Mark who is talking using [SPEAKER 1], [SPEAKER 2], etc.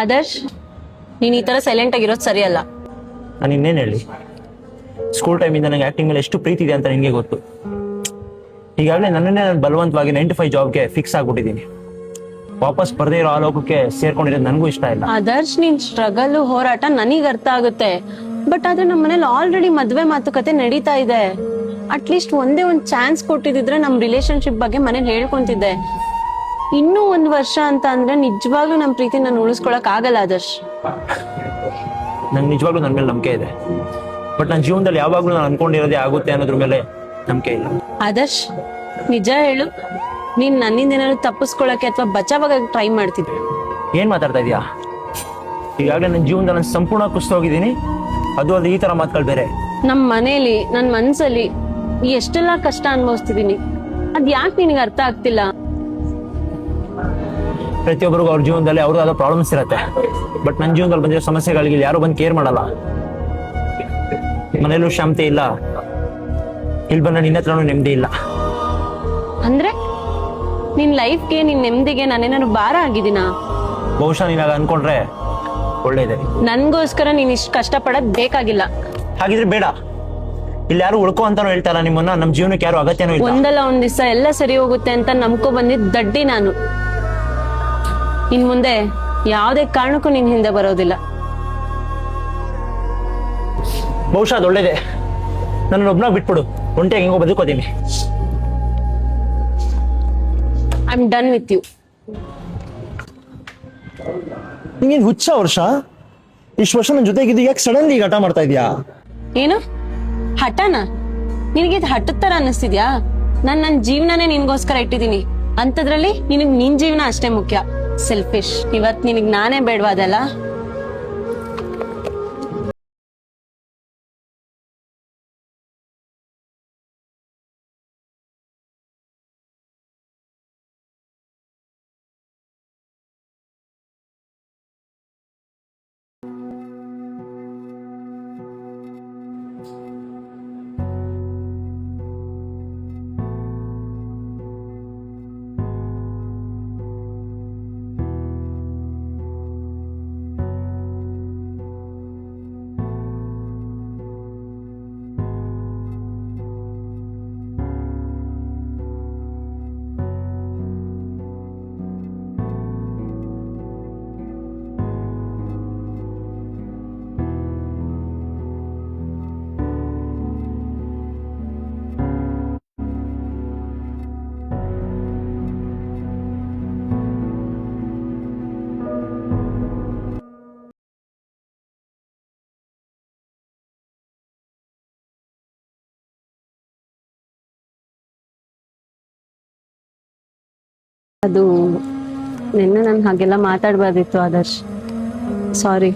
[SPEAKER 1] ಆದರ್ಶ್, ನೀನ್ ಈ ತರ ಸೈಲೆಂಟ್ ಆಗಿರೋದು ಸರಿಯಲ್ಲ.
[SPEAKER 2] ನಾನು ಇನ್ನೇನು ಹೇಳಿ, ಸ್ಕೂಲ್ ಟೈಮಿಂದ ನಂಗೆ ಆ್ಯಕ್ಟಿಂಗ್ ಮೇಲೆ ಎಷ್ಟು ಪ್ರೀತಿ ಇದೆ ಅಂತ ನಿಮಗೆ ಗೊತ್ತು. ಈಗಾಗಲೇ ನನ್ನನ್ನೇ ನಾನು ಬಲವಂತವಾಗಿ 9 to 5 ಜಾಬ್ಗೆ ಫಿಕ್ಸ್ ಆಗ್ಬಿಟ್ಟಿದ್ದೀನಿ. ವಾಪಸ್ ಬರದೇ ಇರೋ ಆಲೋಕಕ್ಕೆ ಸೇರ್ಕೊಂಡಿರೋದು ನನಗೂ ಇಷ್ಟ ಇಲ್ಲ.
[SPEAKER 1] ಆದರ್ಶ್, ನಿನ್ ಸ್ಟ್ರಗಲ್ ಹೋರಾಟ ನನಗ್ ಅರ್ಥ ಆಗುತ್ತೆ. ಬಟ್ ಆದ್ರೆ ನಮ್ಮ ಮನೇಲಿ ಆಲ್ರೆಡಿ ಮದ್ವೆ ಮಾತುಕತೆ ನಡೀತಾ ಇದೆ. ಅಟ್ಲೀಸ್ಟ್ ಒಂದೇ ಒಂದ್ ಚಾನ್ಸ್ ಕೊಟ್ಟಿದ್ರೆ ನಮ್ ರಿಲೇಶನ್ಶಿಪ್ ಬಗ್ಗೆ ಮನೇಲಿ ಹೇಳ್ಕೊಂತಿದ್ದೆ. ಇನ್ನೂ 1 ವರ್ಷ ಅಂತ ಅಂದ್ರೆ ನಿಜವಾಗ್ಲೂ ನಮ್ ಪ್ರೀತಿ ನಾನು ಉಳಿಸ್ಕೊಳಕ್ ಆಗಲ್ಲ ಆದರ್ಶ್.
[SPEAKER 2] ನಂಗೆ ನಿಜವಾಗ್ಲೂ ನನ್ನ ಮೇಲೆ ನಂಬಿಕೆ ಇದೆ. ಬಟ್ ನನ್ನ ಜೀವನದಲ್ಲಿ ಯಾವಾಗ್ಲೂ ನಾನು ಅನ್ಕೊಂಡಿರೋದೇ ಆಗುತ್ತೆ ಅನ್ನೋದ್ರ ಮೇಲೆ ನಂಬಿಕೆ ಇಲ್ಲ.
[SPEAKER 1] ಆದರ್ಶ್, ನಿಜ ಹೇಳು, ನೀನ್ ನನ್ನಿಂದ ಏನಾದ್ರು ತಪ್ಪಿಸ್ಕೊಳಕ್ಕೆ ಅಥವಾ ಬಚಾವಾಗ ಟ್ರೈ ಮಾಡ್ತಿದ್ದೆ?
[SPEAKER 2] ಏನ್ ಮಾತಾಡ್ತಾ ಇದೀಯಾ? ಈಗಾಗಲೇ ನನ್ನ ಜೀವನದಲ್ಲಿ ನಾನು ಸಂಪೂರ್ಣ ಹೋಗಿದ್ದೀನಿ. ಅದು ಈ ತರ ಮಾತುಗಳು ಬೇರೆ.
[SPEAKER 1] ನಮ್ ಮನೇಲಿ ನನ್ ಮನ್ಸಲ್ಲಿ ಎಷ್ಟೆಲ್ಲಾ ಕಷ್ಟ ಅನ್ಭವಿಸ್ತಿದೀನಿ. ಅದ್ ಯಾಕೆ ನಿನಗೆ ಅರ್ಥ ಆಗ್ತಿಲ್ಲ?
[SPEAKER 2] ಪ್ರತಿಯೊಬ್ಬರಿಗೂ ಅವ್ರ ಜೀವನದಲ್ಲಿ ಅವ್ರದ್ದಾದ ಪ್ರಾಬ್ಲಮ್ಸ್ ಇರುತ್ತೆ. ಬಟ್ ನನ್ನ ಜೀವನದಲ್ಲಿ ಬಂದಿರೋ ಸಮಸ್ಯೆಗಳಿಗೆ ಯಾರು ಬಂದು ಕೇರ್ ಮಾಡಲ್ಲ. ಮನೇಲೂ ಶಾಂತಿ ಇಲ್ಲ, ಇಲ್ಲಿ ಬಂದ ನಿನ್ನ ಹತ್ರನೂ ನೆಮ್ಮದಿ ಇಲ್ಲ.
[SPEAKER 1] ಅಂದ್ರೆ ನಿನ್ ಲೈಫ್ಗೆ, ನಿನ್ ನೆಮ್ಮದಿಗೆ ನಾನೇನಾದ್ರು ಭಾರ ಆಗಿದ್ದೀನ?
[SPEAKER 2] ಬಹುಶಃ ನೀನಾಗ ಅನ್ಕೊಂಡ್ರೆ ಒಳ್ಳೇದೆ.
[SPEAKER 1] ನನ್ಗೋಸ್ಕರ ನೀನ್ ಇಷ್ಟು ಕಷ್ಟ ಪಡೋದ್ ಬೇಕಾಗಿಲ್ಲ.
[SPEAKER 2] ಹಾಗಿದ್ರೆ ಬೇಡ. ಇಲ್ಲಿ ಯಾರು ಉಳ್ಕೋ ಅಂತಾನು ಹೇಳ್ತಾರ ನಿಮ್ಮನ್ನ. ನಮ್ ಜೀವನಕ್ಕೆ ಯಾರು ಅಗತ್ಯನೂ ಇಲ್ಲ.
[SPEAKER 1] ಒಂದಲ್ಲ ಒಂದ್ ದಿವಸ ಎಲ್ಲ ಸರಿ ಹೋಗುತ್ತೆ ಅಂತ ನಂಬ್ಕೊ ಬಂದಿದ್ ದಡ್ಡಿ ನಾನು. ಇನ್ ಮುಂದೆ ಯಾವ್ದೇ ಕಾರಣಕ್ಕೂ ನಿನ್ ಹಿಂದೆ ಬರೋದಿಲ್ಲ.
[SPEAKER 2] ಬಹುಶಃ ಅದು ಒಳ್ಳೇದೆ. ನನ್ನ ಒಬ್ನಾಗ ಬಿಟ್ಬಿಡು, ಒಂಟಿಯಾಗಿ ಹೆಂಗೋ ಬದುಕೋತೀನಿ.
[SPEAKER 1] I am done with you.
[SPEAKER 3] ನಿಂಗೇನು ಹುಚ್ಚ ವರ್ಷ? ಇಷ್ಟು ವರ್ಷ ನನ್ನ ಜೊತೆಗಿದ್ದು ಯಾಕೆ ಸಡನ್ಲಿ ಈಗ ಹಠ ಮಾಡ್ತಾ ಇದೀಯಾ?
[SPEAKER 1] ಏನು ಹಠನ? ನಿನಗೆ ಇದು ಹಠದ ತರ ಅನ್ನಿಸ್ತಿದ್ಯಾ? ನನ್ ಜೀವನನೇ ನಿನ್ಗೋಸ್ಕರ ಇಟ್ಟಿದ್ದೀನಿ. ಅಂತದ್ರಲ್ಲಿ ನಿನಗ್ ನಿನ್ ಜೀವನ ಅಷ್ಟೇ ಮುಖ್ಯ. ಸೆಲ್ಫಿಶ್. ಇವತ್ ನಿನಗ್ ನಾನೇ ಬೇಡವಾದಲ್ಲ? ಅದು ನಿನ್ನೆ ನಾನು ಹಾಗೆಲ್ಲ ಮಾತಾಡ್ಬಾರ್ದಿತ್ತು ಆದರ್ಶ್. ಸಾರಿ.